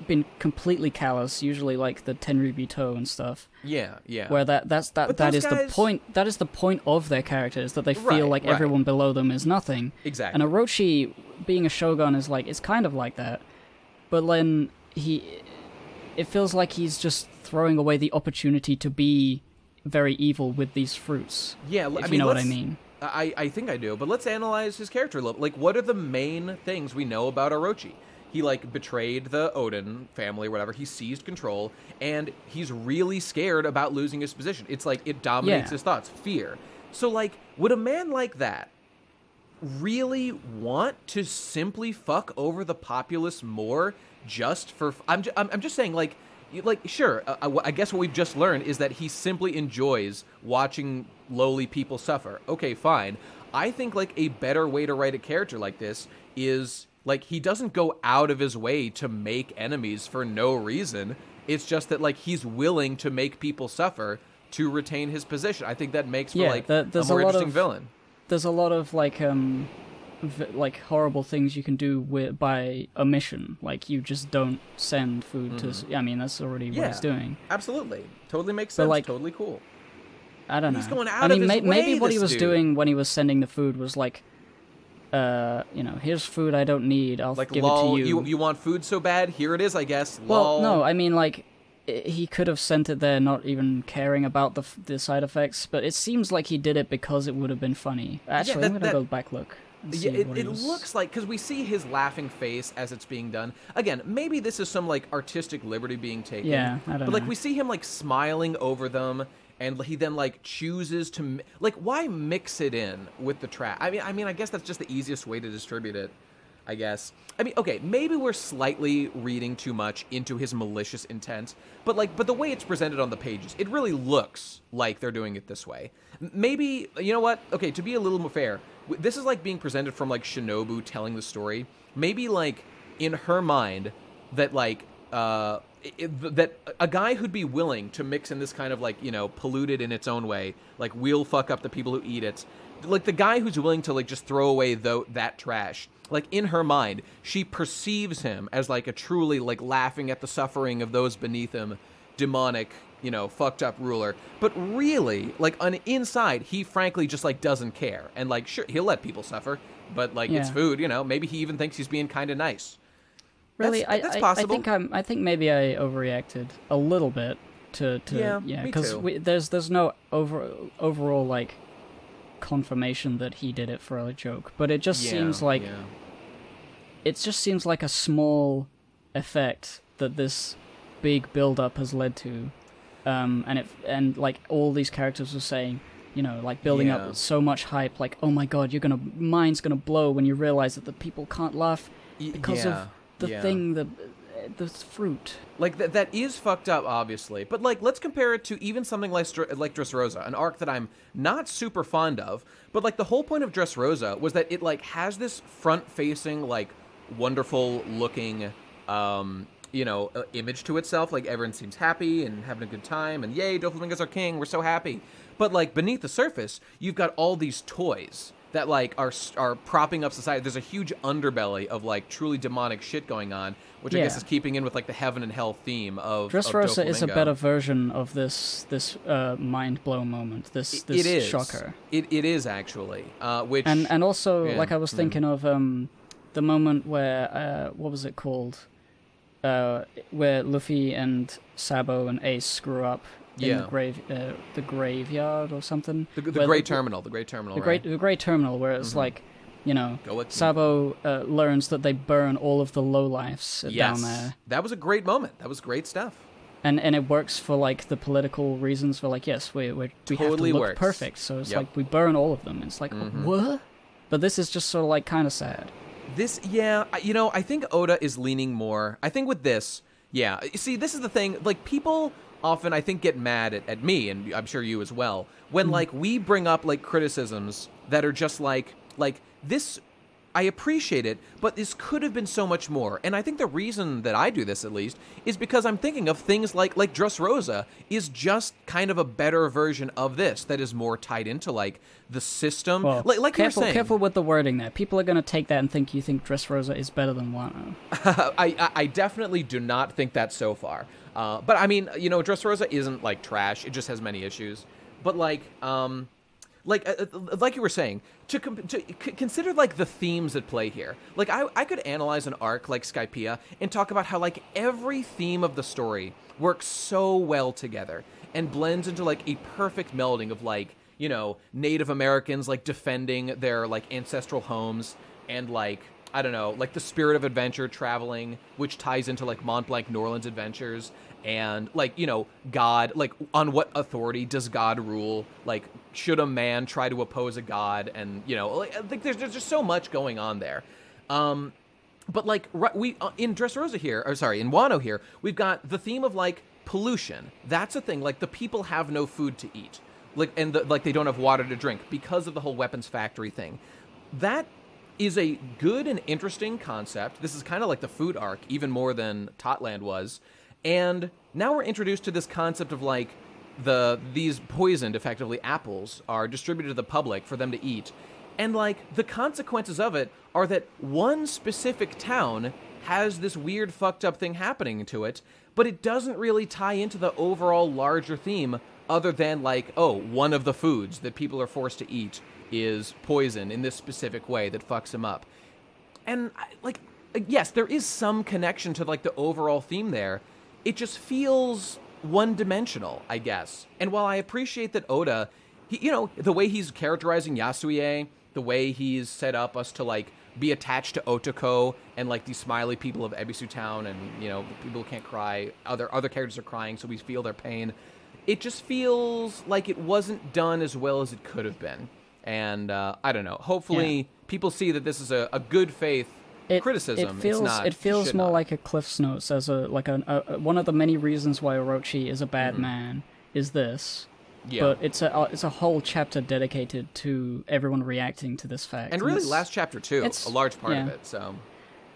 been completely callous, usually like the Tenryubito and stuff. Yeah. Where that is the point. That is the point of their characters, that they feel like everyone below them is nothing. Exactly. And Orochi being a shogun is like, it's kind of like that, but then it feels like he's just throwing away the opportunity to be very evil with these fruits. Yeah, you know what I mean. I think I do, but let's analyze his character a little. Like, what are the main things we know about Orochi? He, like, betrayed the Oden family or whatever. He seized control, and he's really scared about losing his position. It's like, it dominates his thoughts. Fear. So, like, would a man like that really want to simply fuck over the populace more just for... I'm just saying, like sure, I guess what we've just learned is that he simply enjoys watching lowly people suffer. Okay, fine. I think, like, a better way to write a character like this is... Like, he doesn't go out of his way to make enemies for no reason. It's just that, like, he's willing to make people suffer to retain his position. I think that makes for, like, a more interesting villain. There's a lot of, like horrible things you can do by omission. Like, you just don't send food to... I mean, that's already what he's doing. Absolutely. Totally makes sense. Like, totally cool. I don't know. He's going out of his way, maybe what he was dude. doing when he was sending the food was like, here's food I don't need. I'll give lol, it to you. You want food so bad? Here it is, I guess. Well, lol. no, I mean, like, he could have sent it there not even caring about the side effects, but it seems like he did it because it would have been funny. Actually, I'm going to go back look. Yeah, it looks like, because we see his laughing face as it's being done. Again, maybe this is some, like, artistic liberty being taken. Yeah, I don't know. But, like, we see him, like, smiling over them, and he then, like, chooses to... Like, why mix it in with the trash? I mean, I guess that's just the easiest way to distribute it, I guess. I mean, okay, maybe we're slightly reading too much into his malicious intent, but the way it's presented on the pages, it really looks like they're doing it this way. Maybe, you know what? Okay, to be a little more fair, this is like being presented from, like, Shinobu telling the story. Maybe, like, in her mind, that, like, that a guy who'd be willing to mix in this kind of, like, you know, polluted in its own way, like, we'll fuck up the people who eat it, like, the guy who's willing to, like, just throw away that trash, like, in her mind, she perceives him as, like, a truly, like, laughing at the suffering of those beneath him, demonic, you know, fucked up ruler. But really, like, on inside, he frankly just, like, doesn't care. And, like, sure, he'll let people suffer, but, like, it's food, you know, maybe he even thinks he's being kind of nice. Really, that's possible. I think maybe I overreacted a little bit to because there's no overall, like, confirmation that he did it for a joke, but it just seems like it just seems like a small effect that this big build-up has led to, and like all these characters were saying, you know, like building up so much hype, like, oh my god, mind's gonna blow when you realize that the people can't laugh because of the thing, the fruit. Like, that is fucked up, obviously. But, like, let's compare it to even something like Dressrosa, an arc that I'm not super fond of. But, like, the whole point of Dressrosa was that it, like, has this front-facing, like, wonderful-looking, image to itself. Like, everyone seems happy and having a good time. And, yay, Doflamingo's our king. We're so happy. But, like, beneath the surface, you've got all these toys that, like, are propping up society. There's a huge underbelly of, like, truly demonic shit going on, which I guess is keeping in with, like, the heaven and hell theme of Dressrosa is a better version of this mind blow moment. This shocker. It is actually. Which and also, like, I was thinking of the moment where what was it called? Where Luffy and Sabo and Ace screw up. In the graveyard or something. The Great Terminal. The Great Terminal. The Great Terminal, where it's like, you know, Sabo learns that they burn all of the lowlifes down there. That was a great moment. That was great stuff. And it works for, like, the political reasons for, like, yes, we totally have to look perfect, so it's like we burn all of them. It's like, what? But this is just sort of, like, kind of sad. I think Oda is leaning more. I think with this, see, this is the thing, like, people often, I think, get mad at me, and I'm sure you as well, when, like, we bring up, like, criticisms that are just like this, I appreciate it, but this could have been so much more. And I think the reason that I do this, at least, is because I'm thinking of things like Dressrosa is just kind of a better version of this that is more tied into, like, the system. Well, like you were saying. Careful with the wording there. People are going to take that and think you think Dressrosa is better than Wano. I definitely do not think that so far. But, I mean, you know, Dressrosa isn't, like, trash. It just has many issues. But, like you were saying, to consider, like, the themes at play here. Like, I could analyze an arc like Skypiea and talk about how, like, every theme of the story works so well together and blends into, like, a perfect melding of, like, you know, Native Americans, like, defending their, like, ancestral homes and, like, I don't know, like, the spirit of adventure traveling, which ties into, like, Mont Blanc, New Orleans adventures, and, like, you know, God, like, on what authority does God rule? Like, should a man try to oppose a god? And, you know, like there's just so much going on there. But, like, we in Dressrosa here, or sorry, in Wano here, we've got the theme of, like, pollution. That's a thing. Like, the people have no food to eat, like, and like, they don't have water to drink because of the whole weapons factory thing. That is a good and interesting concept. This is kind of like the food arc, even more than Totland was. And now we're introduced to this concept of like these poisoned, effectively, apples are distributed to the public for them to eat. And like the consequences of it are that one specific town has this weird fucked up thing happening to it, but it doesn't really tie into the overall larger theme other than like, oh, one of the foods that people are forced to eat is poison in this specific way that fucks them up. And like, yes, there is some connection to like the overall theme there. It just feels one-dimensional, I guess. And while I appreciate that Oda, the way he's characterizing Yasue, the way he's set up us to like be attached to Otoko and like these smiley people of Ebisu Town, and people can't cry. Other characters are crying, so we feel their pain. It just feels like it wasn't done as well as it could have been. And I don't know. Hopefully, people see that this is a good faith criticism. It feels more like a Cliff's Notes as one of the many reasons why Orochi is a bad man is this. Yeah. But it's a whole chapter dedicated to everyone reacting to this fact. And really, last chapter too, a large part of it. So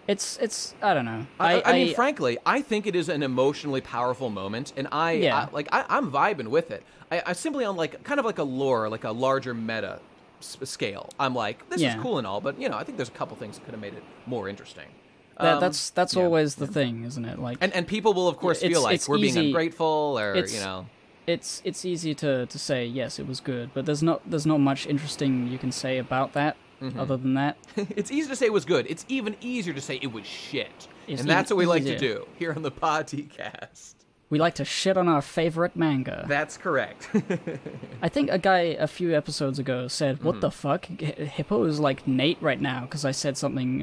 it's I don't know. I mean, frankly, I think it is an emotionally powerful moment, and I'm vibing with it. I simply on like kind of like a lore, like a larger meta scale. I'm like, this is cool and all, but I think there's a couple things that could have made it more interesting. That's always the thing, isn't it? Like, and people will of course feel like we're being ungrateful, or It's easy to say yes, it was good, but there's not much interesting you can say about that other than that. It's easy to say it was good. It's even easier to say it was shit, and that's what we like to do here on the podcast. We like to shit on our favorite manga. That's correct. I think a guy a few episodes ago said, "What the fuck? Hippo is like Nate right now," because I said something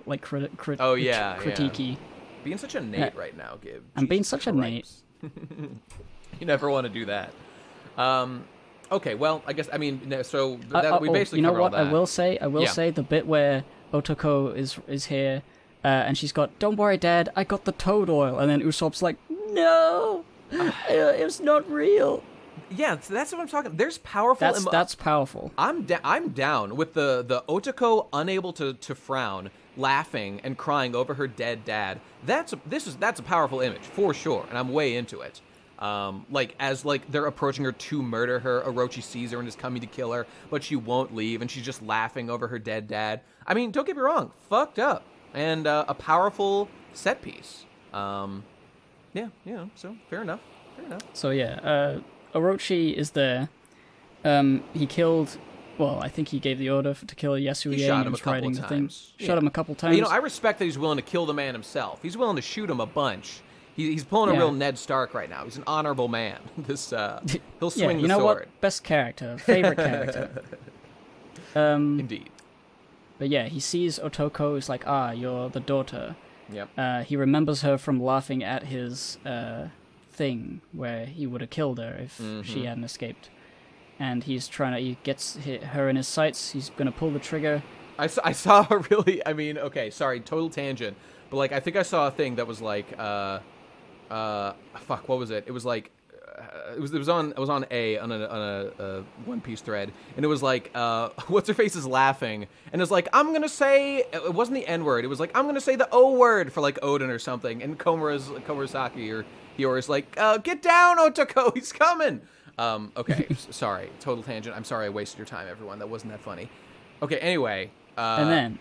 like critiquey. Being such a Nate right now, Gib. I'm being such a Nate. You never want to do that. Okay, well, I guess, we basically covered all that. I will say the bit where Otoko is here, and she's got, "Don't worry, Dad, I got the toad oil," and then Usopp's like, "No, it's not real." Yeah, so that's what I'm talking. There's powerful. That's powerful. I'm down with the Otoko unable to frown, laughing and crying over her dead dad. That's a powerful image for sure, and I'm way into it. As they're approaching her to murder her, Orochi sees her and is coming to kill her, but she won't leave, and she's just laughing over her dead dad. I mean, don't get me wrong, fucked up, and a powerful set piece. So fair enough. So Orochi is there. He killed. Well, I think he gave the order to kill Yasue. He shot him a couple times. Shot him a couple times. I respect that he's willing to kill the man himself. He's willing to shoot him a bunch. He's pulling a real Ned Stark right now. He's an honorable man. He'll swing the sword. What? Best character, favorite character. Indeed. But yeah, he sees Otoko. He's like, you're the daughter. Yep. He remembers her from laughing at his thing where he would have killed her if she hadn't escaped. And he gets her in his sights. He's gonna pull the trigger. I saw a really. Sorry, total tangent. But I think I saw a thing that was like. What was it? It was like, it was on a One Piece thread, and it was like, what's her face is laughing, and it's like, I'm gonna say, it wasn't the N word, it was like, I'm gonna say the O word for like Oden or something, and Komurasaki or Hiyori's like, get down, Otoko, he's coming. Okay, sorry, total tangent. I'm sorry I wasted your time, everyone. That wasn't that funny. Okay, anyway. And then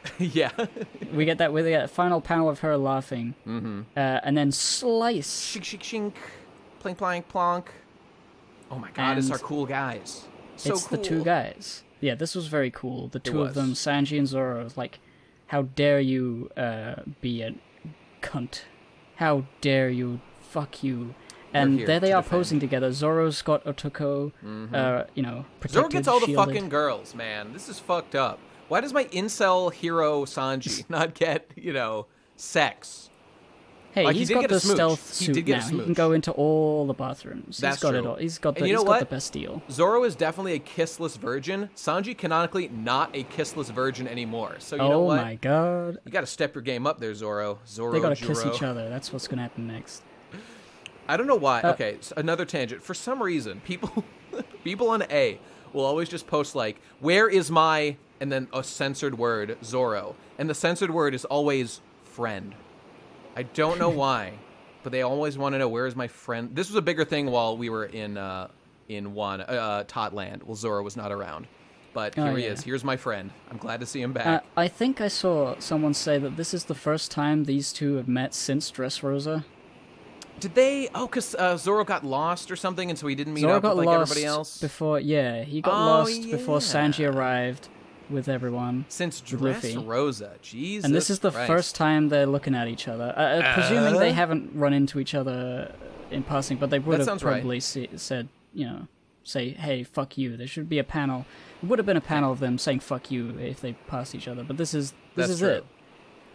we get that final panel of her laughing, and then slice. Shink, shink, shink, plink, plank, plonk. Oh my god, it's our cool guys. It's cool. The two guys. Yeah, this was very cool. The two of them, Sanji and Zoro, like, how dare you be a cunt? How dare you? Fuck you. And there they are posing together. Zoro's got Otoko, protected, Zoro gets all the shielded. fucking girls, man. This is fucked up. Why does my incel hero Sanji not get, sex? Hey, he's got the stealth suit now. He can go into all the bathrooms. That's true. It all. He's got the best deal. Zoro is definitely a kissless virgin. Sanji canonically not a kissless virgin anymore. So you know what? Oh my god. You got to step your game up there, Zoro. They got to kiss each other. That's what's going to happen next. I don't know why. Okay, so another tangent. For some reason, people on A will always just post like, "Where is my and then a censored word, Zoro. And the censored word is always friend. I don't know why, but they always want to know, where is my friend? This was a bigger thing while we were in Totland. Well, Zoro was not around. But here he is. Here's my friend. I'm glad to see him back. I think I saw someone say that this is the first time these two have met since Dressrosa. Did they? Oh, because Zoro got lost or something, and so he didn't meet Zoro up with, like, everybody else? He got lost before Sanji arrived with everyone. Since Dressrosa. Jesus And this is the first time they're looking at each other. Presuming they haven't run into each other in passing, but they would have probably said, say, hey, fuck you. There should be a panel. It would have been a panel of them saying fuck you if they passed each other, but this is it.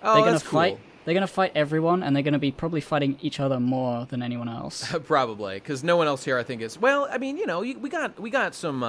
Oh, they're gonna fight. Cool. They're gonna fight everyone, and they're gonna be probably fighting each other more than anyone else. Probably, because no one else here, I think, is. Well, I mean, we got some.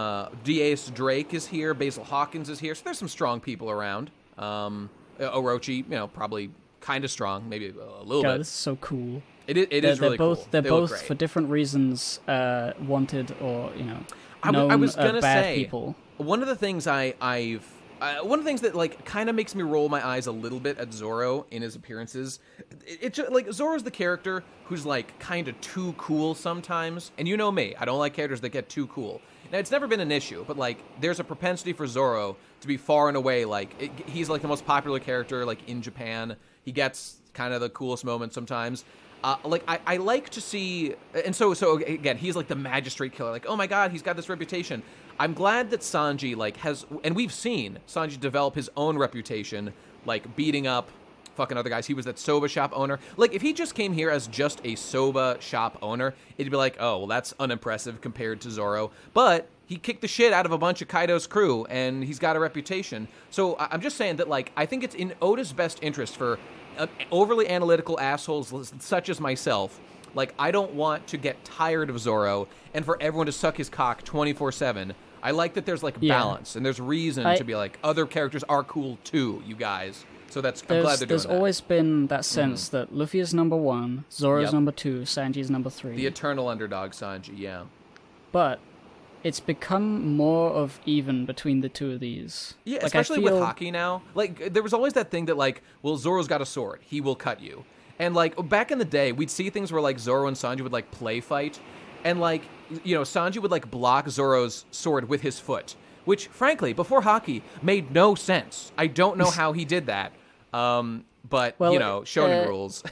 D.A.S. Drake is here. Basil Hawkins is here. So there's some strong people around. Orochi, probably kind of strong, maybe a little bit. This is so cool. It is really cool. They're both for different reasons wanted or known I was gonna bad say, people. One of the things one of the things that like kind of makes me roll my eyes a little bit at Zoro in his appearances, it's like Zoro's the character who's like kind of too cool sometimes, and you know me, I don't like characters that get too cool. Now it's never been an issue, but like there's a propensity for Zoro to be far and away like he's like the most popular character like in Japan. He gets kind of the coolest moments sometimes. I like to see, and so again, he's like the magistrate killer. Like, oh my god, he's got this reputation. I'm glad that Sanji has, and we've seen Sanji develop his own reputation, like beating up fucking other guys. He was that soba shop owner. Like, if he just came here as just a soba shop owner, it'd be like, oh, well, that's unimpressive compared to Zoro. But he kicked the shit out of a bunch of Kaido's crew, and he's got a reputation. So I'm just saying that, like, I think it's in Oda's best interest for overly analytical assholes such as myself. Like, I don't want to get tired of Zoro and for everyone to suck his cock 24/7. I like that there's, like, balance, and there's reason to be like, other characters are cool too, you guys. So I'm glad they're doing that. There's always been that sense that Luffy is number 1, Zoro's number 2, Sanji's number 3. The eternal underdog, Sanji, yeah. But it's become more of even between the two of these. Yeah, like, especially with hockey now. Like, there was always that thing that, like, well, Zoro's got a sword. He will cut you. And, like, back in the day, we'd see things where, like, Zoro and Sanji would, like, play fight. And, like, Sanji would, like, block Zoro's sword with his foot. Which, frankly, before hockey, made no sense. I don't know how he did that. But, Shonen rules.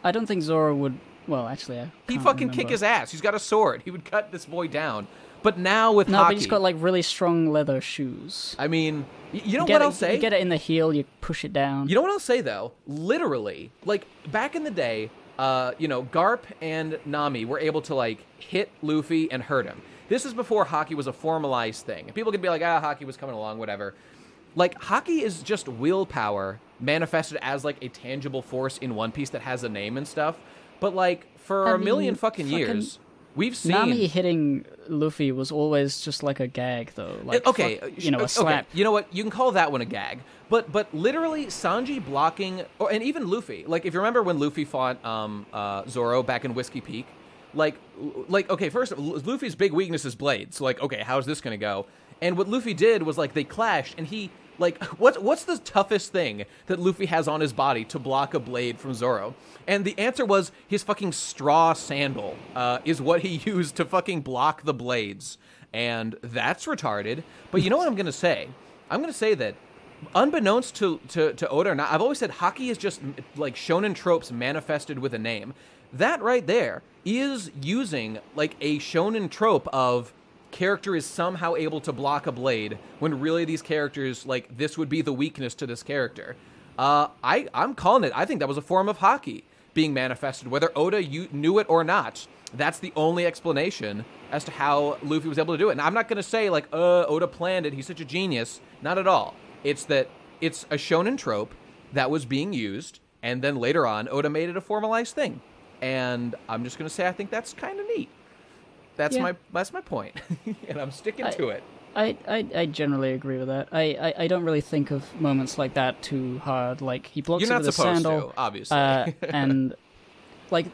I don't think Zoro would... Well, actually, he'd fucking kick his ass. He's got a sword. He would cut this boy down. But now with hockey... No, but he's got, like, really strong leather shoes. I mean, you know what I'll say? You get it in the heel, you push it down. You know what I'll say, though? Literally, like, back in the day, Garp and Nami were able to, like, hit Luffy and hurt him. This is before hockey was a formalized thing. People could be like, hockey was coming along, whatever. Like, hockey is just willpower manifested as, like, a tangible force in One Piece that has a name and stuff. But, like, for a million fucking years, we've seen... Nami hitting Luffy was always just like a gag, though. Like, a slap. Okay. You know what? You can call that one a gag. But literally, Sanji blocking... and even Luffy. Like, if you remember when Luffy fought Zoro back in Whiskey Peak, like, okay, first, Luffy's big weakness is blades. So, like, okay, how's this going to go? And what Luffy did was, like, they clashed, and he... Like, what's the toughest thing that Luffy has on his body to block a blade from Zoro? And the answer was his fucking straw sandal is what he used to fucking block the blades. And that's retarded. But you know what I'm going to say? I'm going to say that unbeknownst to Oda or not, I've always said hockey is just, like, shonen tropes manifested with a name. That right there is using, like, a shonen trope of... character is somehow able to block a blade when really these characters, like, this would be the weakness to this character. I'm calling it. I think that was a form of hockey being manifested. Whether Oda knew it or not, that's the only explanation as to how Luffy was able to do it. And I'm not going to say, like, Oda planned it, he's such a genius. Not at all. It's that it's a shonen trope that was being used, and then later on, Oda made it a formalized thing. And I'm just going to say I think that's kind of neat. That's my point, and I'm sticking to it. I generally agree with that. I don't really think of moments like that too hard. Like, he blocks it with a sandal. You're not supposed to, obviously. And like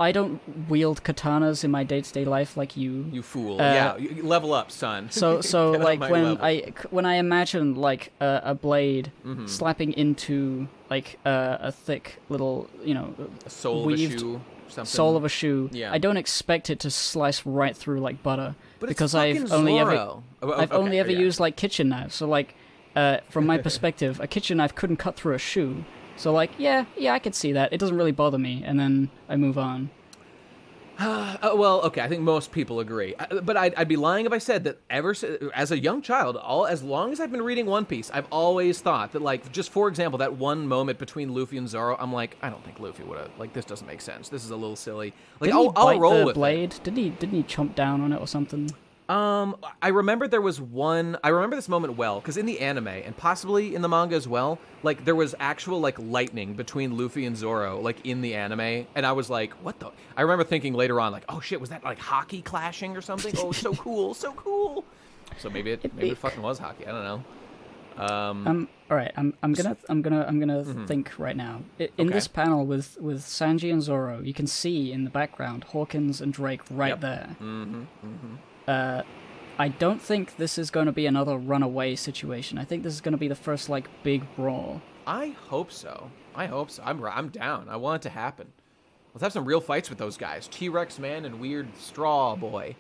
I don't wield katanas in my day-to-day life like you. You fool. Yeah, you level up, son. So like when I imagine like a blade slapping into like a thick little, a sole weaved of a shoe, something. Sole of a shoe, yeah. I don't expect it to slice right through like butter, but because I've only Zoro. only ever used like kitchen knives. So like from my perspective, a kitchen knife couldn't cut through a shoe. So, like, yeah, I could see that. It doesn't really bother me, and then I move on. Well, okay, I think most people agree. But I'd be lying if I said that as a young child, as long as I've been reading One Piece, I've always thought that, like, just for example, that one moment between Luffy and Zoro, I'm like, I don't think Luffy would have, like, this doesn't make sense. This is a little silly. Like, I'll roll with blade? it. Didn't he chomp down on it or something? I remember there was one. I remember this moment well because in the anime and possibly in the manga as well, like there was actual like lightning between Luffy and Zoro, like in the anime, and I was like, "What the?" I remember thinking later on, like, "Oh shit, was that like hockey clashing or something?" Oh, so cool, so cool. So maybe it fucking was hockey. I don't know. All right. I'm gonna think right now. In this panel with Sanji and Zoro, you can see in the background Hawkins and Drake right there. I don't think this is going to be another runaway situation. I think this is going to be the first like big brawl. I hope so. I'm down. I want it to happen. Let's have some real fights with those guys. T-Rex man and weird straw boy.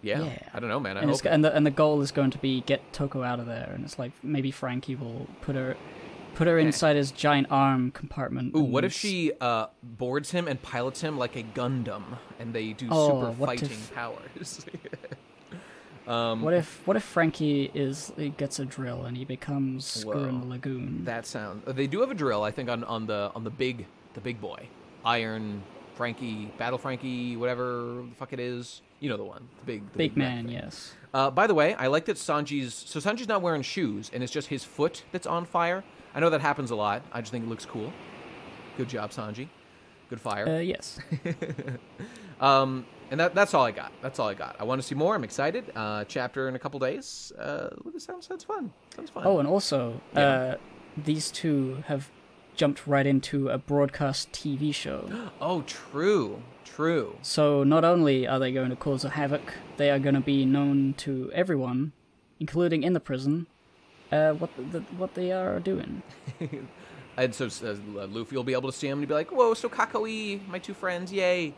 Yeah. I don't know, man. And the goal is going to be get Toko out of there, and it's like maybe Frankie will put her inside his giant arm compartment. Ooh, what if she boards him and pilots him like a Gundam, and they do super fighting powers? What if Frankie gets a drill and he becomes Skur the Lagoon? That sounds. They do have a drill, I think, on the big boy, Iron Frankie, Battle Frankie, whatever the fuck it is. You know the one, the big man. Yes. By the way, I like that Sanji's not wearing shoes, and it's just his foot that's on fire. I know that happens a lot. I just think it looks cool. Good job, Sanji. Good fire. Yes. And that's all I got. I want to see more. I'm excited. Chapter in a couple days. Sounds fun. Oh, and also, these two have jumped right into a broadcast TV show. Oh, true. So not only are they going to cause a havoc, they are going to be known to everyone, including in the prison, what they are doing. And so Luffy will be able to see him and be like, "Whoa, so kakoi, my two friends, yay!"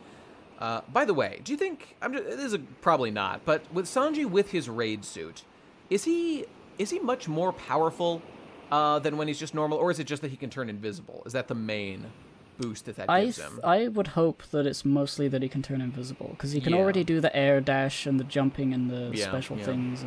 By the way, do you think this is probably not, but with Sanji with his raid suit, is he much more powerful than when he's just normal, or is it just that he can turn invisible? Is that the main boost that gives him? I would hope that it's mostly that he can turn invisible, because he can already do the air dash and the jumping and the special things,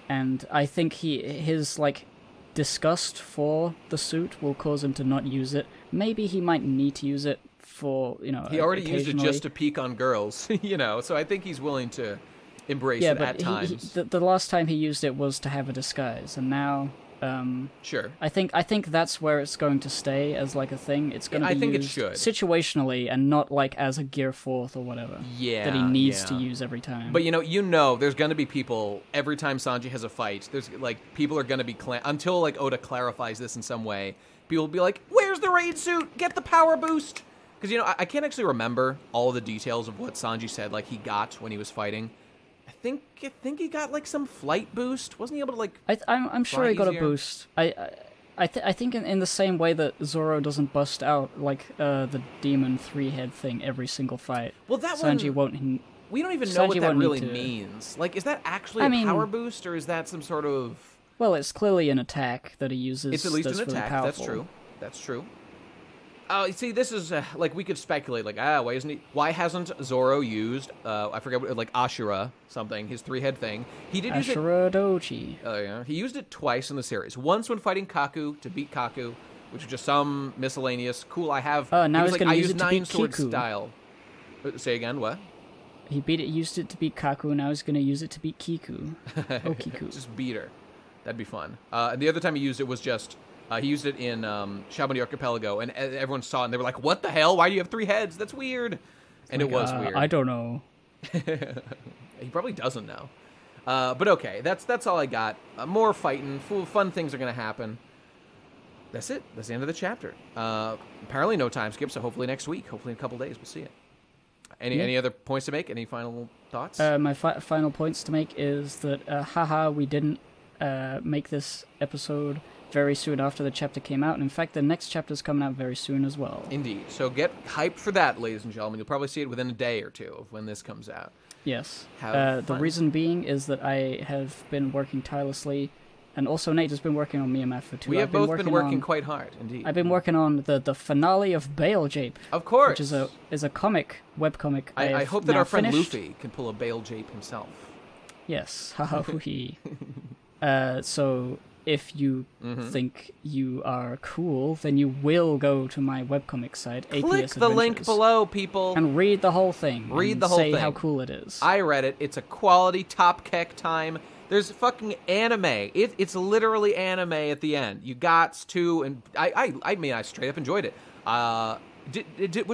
and I think his like disgust for the suit will cause him to not use it. Maybe he might need to use it for, he already used it just to peek on girls, so I think he's willing to embrace it at times. The last time he used it was to have a disguise, and now sure. I think that's where it's going to stay as like a thing. It's going to be used situationally and not like as a gear fourth or whatever. Yeah, that he needs to use every time. But there's going to be people every time Sanji has a fight. There's like people are going to be until like Oda clarifies this in some way. People will be like, "Where's the raid suit? Get the power boost!" Because I can't actually remember all the details of what Sanji said like he got when he was fighting. I think he got like some flight boost. Wasn't he able to like? I'm sure he got a boost. I think in the same way that Zoro doesn't bust out like the demon 3-head thing every single fight. Well, that Sanji won't. We don't even know what that really means. Like, is that actually a power boost, or is that some sort of? Well, it's clearly an attack that he uses. It's at least an attack. Powerful. That's true. See, this is like we could speculate, like, why hasn't Zoro used? I forget what, like Ashura something, his 3-head thing. He did use it. Ashura Dochi. Oh yeah, he used it twice in the series. Once when fighting Kaku to beat Kaku, which was just some miscellaneous. Cool, I have. Now he's going to use it to beat 9-sword Kiku. Style. Say again, what? He used it to beat Kaku. Now he's going to use it to beat Kiku. Oh, Kiku. Just beat her. That'd be fun. And the other time he used it was just. He used it in Shabani Archipelago, and everyone saw it, and they were like, "What the hell? Why do you have 3 heads? That's weird." And it was weird. I don't know. He probably doesn't know. But okay, that's all I got. More fighting, fun things are gonna happen. that's it. That's the end of the chapter. Apparently no time skip, so hopefully next week. Hopefully in a couple days we'll see it. Any other points to make? Any final thoughts? My final points to make is that, we didn't make this episode very soon after the chapter came out. And in fact, the next chapter is coming out very soon as well. Indeed. So get hyped for that, ladies and gentlemen. You'll probably see it within a day or two of when this comes out. Yes. The reason being is that I have been working tirelessly, and also Nate has been working on Miyamath for 2. We have both been working quite hard, indeed. I've been working on the finale of Bale Jape. Of course. Which is a webcomic. I hope that our friend finished. Luffy can pull a Bale Jape himself. Yes. Haha hoo-hee. So if you think you are cool, then you will go to my webcomic site, APS Click the link below, people. And read the whole thing. Read the whole thing. Say how cool it is. I read it. It's a quality top keck time. There's fucking anime. It's literally anime at the end. You gots to, and I mean, I straight up enjoyed it. Was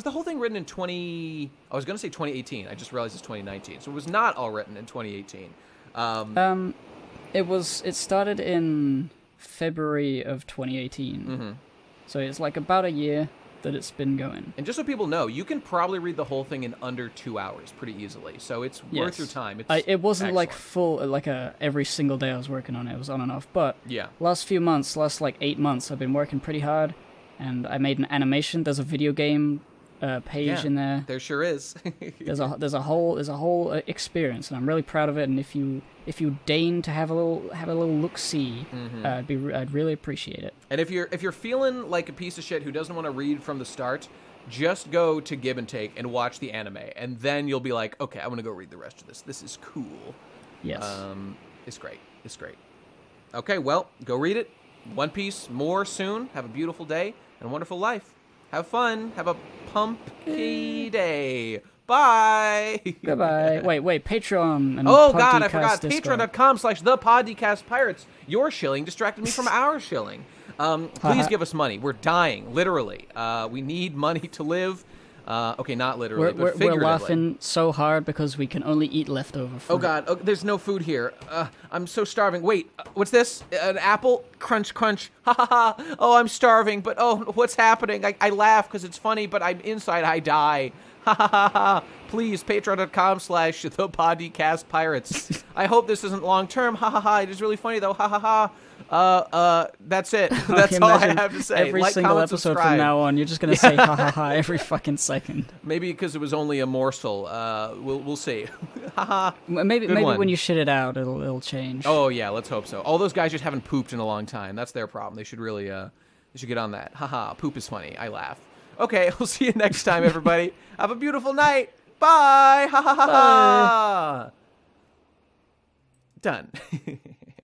the whole thing written in I was going to say 2018. I just realized it's 2019. So it was not all written in 2018. It started in February of 2018. So it's like about a year that it's been going. And just so people know, you can probably read the whole thing in under 2 hours pretty easily. So it's worth your time. It wasn't excellent. like full, every single day I was working on it. It was on and off. But yeah, last 8 months, I've been working pretty hard. And I made an animation. There's a video game page in there. There sure is. there's a whole experience, and I'm really proud of it. And if you deign to have a little look-see, I'd really appreciate it. And if you're feeling like a piece of shit who doesn't want to read from the start, just go to Give and Take and watch the anime, and then you'll be like, okay, I want to go read the rest of this. This is cool. Yes. It's great. It's great. Okay, well, go read it. One Piece more soon. Have a beautiful day and a wonderful life. Have fun. Have a pumpy day. Bye. Goodbye. Wait. Patreon. And oh, God, I forgot. Discord. Patreon.com/thepodcastpirates. Your shilling distracted me from our shilling. Please give us money. We're dying, literally. We need money to live. Okay, not literally, but figuratively. We're laughing so hard because we can only eat leftover food. Oh, God. Oh, there's no food here. I'm so starving. Wait, what's this? An apple? Crunch, crunch. Ha, ha, ha. Oh, I'm starving, but what's happening? I laugh because it's funny, but I'm inside. I die. Ha, ha, ha, ha. Please, patreon.com/thepodcastpirates. I hope this isn't long-term. Ha, ha, ha. It is really funny, though. Ha, ha, ha. That's it. That's all I have to say. Every single episode subscribe. From now on, you're just gonna say ha ha ha every fucking second. Maybe because it was only a morsel. We'll see. Ha ha. Maybe when you shit it out, it'll change. Oh yeah, let's hope so. All those guys just haven't pooped in a long time. That's their problem. They should really they should get on that. Ha ha. Poop is funny. I laugh. Okay, we'll see you next time, everybody. Have a beautiful night. Bye. Ha ha ha ha. Done.